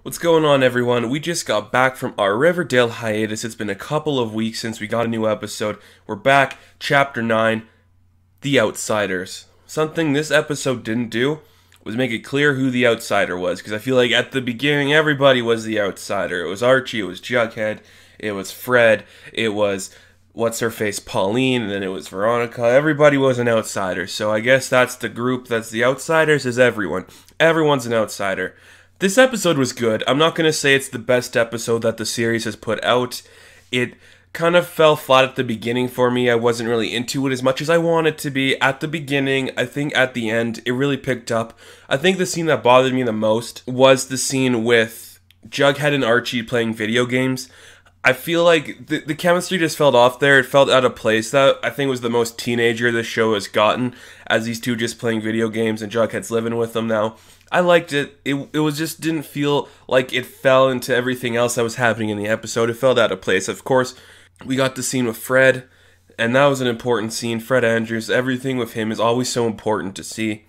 What's going on, everyone? We just got back from our Riverdale hiatus. It's been a couple of weeks since we got a new episode. We're back, Chapter 9, The Outsiders. Something this episode didn't do was make it clear who the outsider was, because I feel like at the beginning, everybody was the outsider. It was Archie, it was Jughead, it was Fred, it was What's-Her-Face Pauline, and then it was Veronica. Everybody was an outsider, so I guess that's the group that's the outsiders, is everyone. Everyone's an outsider. This episode was good. I'm not going to say it's the best episode that the series has put out. It kind of fell flat at the beginning for me. I wasn't really into it as much as I wanted to be at the beginning. I think at the end, it really picked up. I think the scene that bothered me the most was the scene with Jughead and Archie playing video games. I feel like the chemistry just felt off there. It felt out of place. That, I think, was the most teenager this show has gotten, as these two just playing video games and Jughead's living with them now. I liked it. It was just didn't feel like it fell into everything else that was happening in the episode. It felt out of place. Of course, we got the scene with Fred, and that was an important scene. Fred Andrews, everything with him is always so important to see.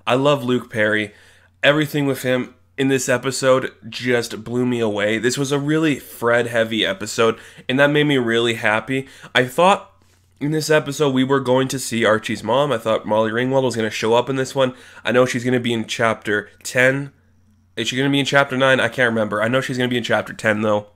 I love Luke Perry. Everything with him in this episode just blew me away. This was a really Fred-heavy episode, and that made me really happy. I thought in this episode, we were going to see Archie's mom. I thought Molly Ringwald was going to show up in this one. I know she's going to be in Chapter 10. Is she going to be in Chapter 9? I can't remember. I know she's going to be in Chapter 10, though.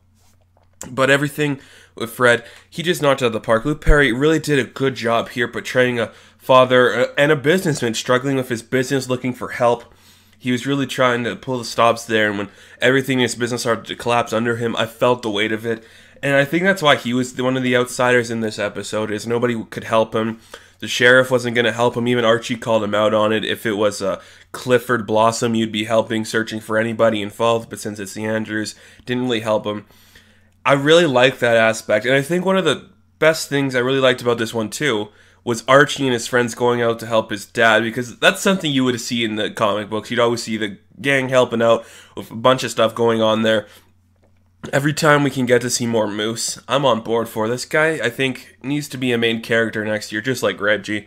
But everything with Fred, he just knocked it out of the park. Luke Perry really did a good job here portraying a father and a businessman struggling with his business, looking for help. He was really trying to pull the stops there, and when everything in his business started to collapse under him, I felt the weight of it. And I think that's why he was one of the outsiders in this episode, is nobody could help him. The sheriff wasn't going to help him. Even Archie called him out on it. If it was Clifford Blossom, you'd be helping, searching for anybody involved. But since it's the Andrews, didn't really help him. I really like that aspect. And I think one of the best things I really liked about this one, too, was Archie and his friends going out to help his dad. Because that's something you would see in the comic books. You'd always see the gang helping out with a bunch of stuff going on there. Every time we can get to see more Moose, I'm on board for. This guy, I think, needs to be a main character next year, just like Reggie.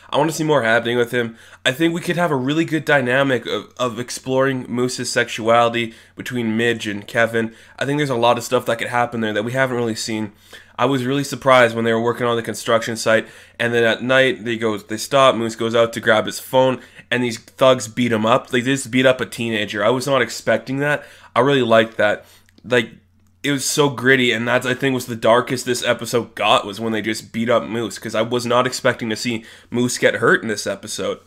I want to see more happening with him. I think we could have a really good dynamic of exploring Moose's sexuality between Midge and Kevin. I think there's a lot of stuff that could happen there that we haven't really seen. I was really surprised when they were working on the construction site, and then at night they stop. Moose goes out to grab his phone, and these thugs beat him up. They just beat up a teenager. I was not expecting that. I really liked that. Like, it was so gritty, and that's, I think, was the darkest this episode got, was when they just beat up Moose, because I was not expecting to see Moose get hurt in this episode.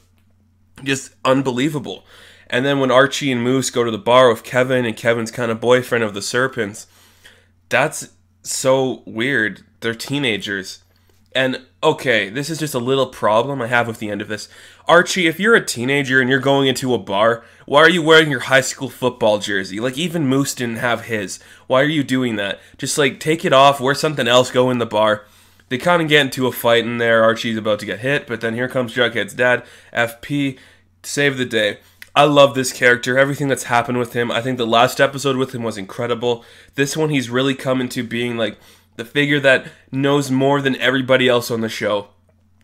Just unbelievable. And then when Archie and Moose go to the bar with Kevin, and Kevin's kind of boyfriend of the Serpents, that's so weird. They're teenagers. And, okay, this is just a little problem I have with the end of this. Archie, if you're a teenager and you're going into a bar, why are you wearing your high school football jersey? Like, even Moose didn't have his. Why are you doing that? Just, like, take it off, wear something else, go in the bar. They kind of get into a fight in there. Archie's about to get hit, but then here comes Jughead's dad, FP, to save the day. I love this character, everything that's happened with him. I think the last episode with him was incredible. This one, he's really come into being, like, the figure that knows more than everybody else on the show.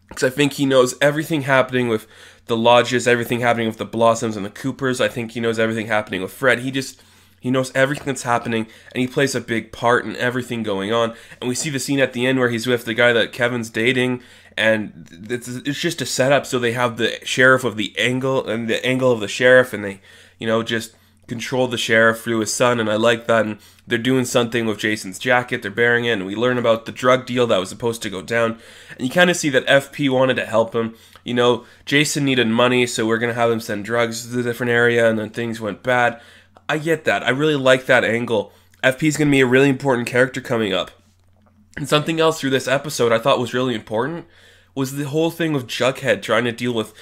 Because I think he knows everything happening with the Lodges, everything happening with the Blossoms and the Coopers. I think he knows everything happening with Fred. He knows everything that's happening, and he plays a big part in everything going on. And we see the scene at the end where he's with the guy that Kevin's dating, and it's just a setup so they have the sheriff of the angle, and the angle of the sheriff, and they, just control the sheriff through his son, and I like that. And they're doing something with Jason's jacket, they're bearing it, and we learn about the drug deal that was supposed to go down, and you kind of see that FP wanted to help him. Jason needed money, so we're going to have him send drugs to the different area, and then things went bad. I get that. I really like that angle. FP's going to be a really important character coming up. And something else through this episode I thought was really important was the whole thing with Jughead trying to deal with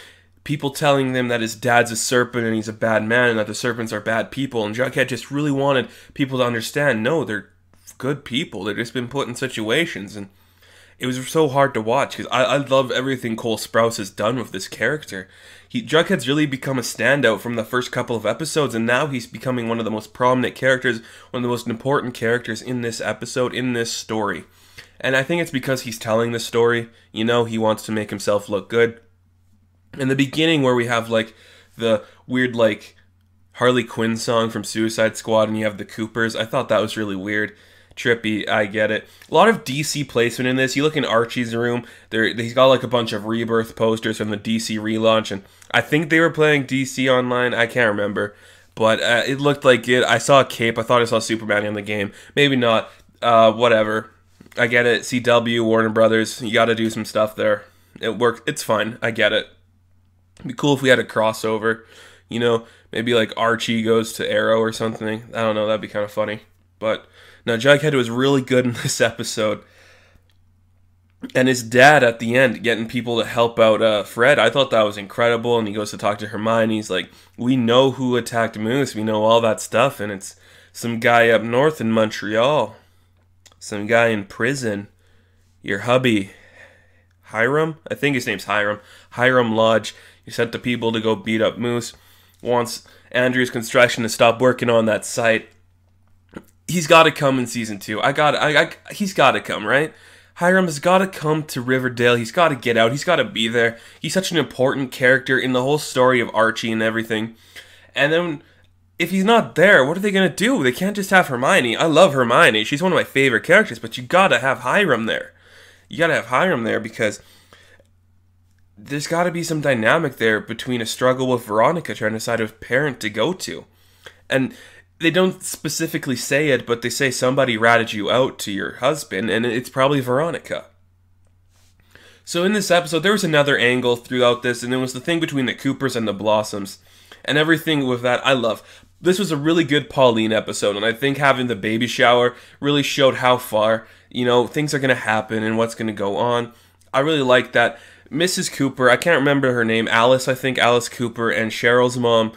people telling them that his dad's a serpent and he's a bad man and that the serpents are bad people. And Jughead just really wanted people to understand, no, they're good people. They've just been put in situations. And it was so hard to watch because I love everything Cole Sprouse has done with this character. Jughead's really become a standout from the first couple of episodes, and now he's becoming one of the most prominent characters, one of the most important characters in this episode, in this story. And I think it's because he's telling the story. He wants to make himself look good. In the beginning, where we have, like, the weird, like, Harley Quinn song from Suicide Squad, and you have the Coopers. I thought that was really weird. Trippy, I get it. A lot of DC placement in this. You look in Archie's room, he's got like a bunch of Rebirth posters from the DC relaunch, and I think they were playing DC Online. I can't remember, but it looked like it. I saw a cape. I thought I saw Superman in the game. Maybe not. Whatever. I get it. CW, Warner Brothers, you got to do some stuff there. It works. It's fine. I get it. It'd be cool if we had a crossover. You know, maybe like Archie goes to Arrow or something. I don't know. That'd be kind of funny. But no, Jughead was really good in this episode. And his dad at the end getting people to help out Fred, I thought that was incredible. And he goes to talk to Hermione. He's like, we know who attacked Moose. We know all that stuff. And it's some guy up north in Montreal. Some guy in prison. Your hubby, Hiram? I think his name's Hiram. Hiram Lodge. He sent the people to go beat up Moose. Wants Andrew's Construction to stop working on that site. He's got to come in season 2. He's got to come, right? Hiram has got to come to Riverdale. He's got to get out. He's got to be there. He's such an important character in the whole story of Archie and everything. And then, if he's not there, what are they going to do? They can't just have Hermione. I love Hermione. She's one of my favorite characters, but you got to have Hiram there. You got to have Hiram there because there's got to be some dynamic there between a struggle with Veronica trying to decide which parent to go to. And they don't specifically say it, but they say somebody ratted you out to your husband, and it's probably Veronica. So in this episode, there was another angle throughout this, and it was the thing between the Coopers and the Blossoms. And everything with that, I love. This was a really good Pauline episode, and I think having the baby shower really showed how far, things are going to happen and what's going to go on. I really like that. Mrs. Cooper, I can't remember her name, Alice Cooper, and Cheryl's mom,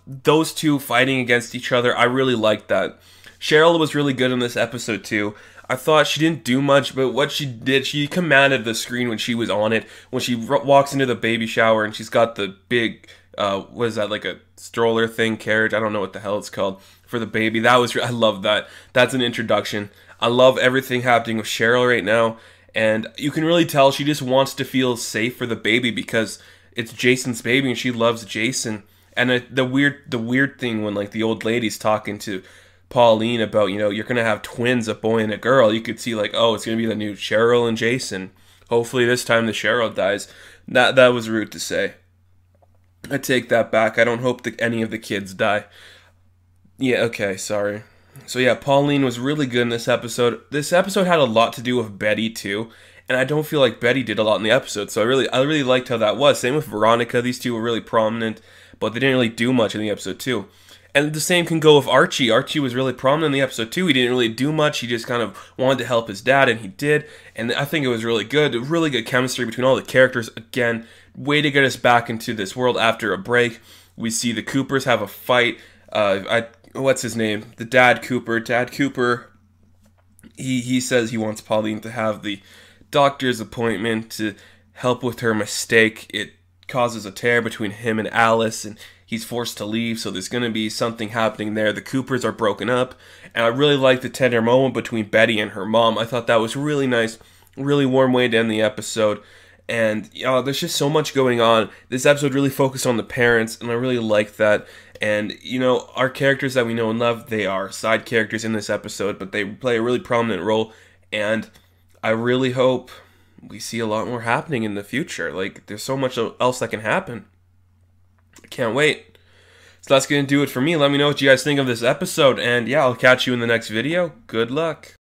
those two fighting against each other, I really liked that. Cheryl was really good in this episode too. I thought she didn't do much, but what she did, she commanded the screen when she was on it. When she walks into the baby shower and she's got the big, what is that, like a stroller thing, carriage? I don't know what the hell it's called, for the baby. I love that. That's an introduction. I love everything happening with Cheryl right now. And you can really tell she just wants to feel safe for the baby because it's Jason's baby and she loves Jason. And the weird thing when like the old lady's talking to Pauline about, you're going to have twins, a boy and a girl. You could see like, oh, it's going to be the new Cheryl and Jason. Hopefully this time the Cheryl dies. That was rude to say. I take that back. I don't hope that any of the kids die. Yeah, okay, sorry. So yeah, Pauline was really good in this episode. This episode had a lot to do with Betty too, and I don't feel like Betty did a lot in the episode. So I really liked how that was. Same with Veronica. These two were really prominent, but they didn't really do much in the episode too. And the same can go with Archie. Archie was really prominent in the episode too. He didn't really do much. He just kind of wanted to help his dad, and he did. And I think it was really good. Really good chemistry between all the characters. Again, way to get us back into this world after a break. We see the Coopers have a fight. What's his name? The Dad Cooper. Dad Cooper, he says he wants Pauline to have the doctor's appointment to help with her mistake. It causes a tear between him and Alice, and he's forced to leave, so there's going to be something happening there. The Coopers are broken up, and I really like the tender moment between Betty and her mom. I thought that was really nice, really warm way to end the episode. And there's just so much going on. This episode really focused on the parents, and I really like that. And, our characters that we know and love, they are side characters in this episode, but they play a really prominent role. And I really hope we see a lot more happening in the future. Like, there's so much else that can happen. I can't wait. So that's going to do it for me. Let me know what you guys think of this episode. And yeah, I'll catch you in the next video. Good luck.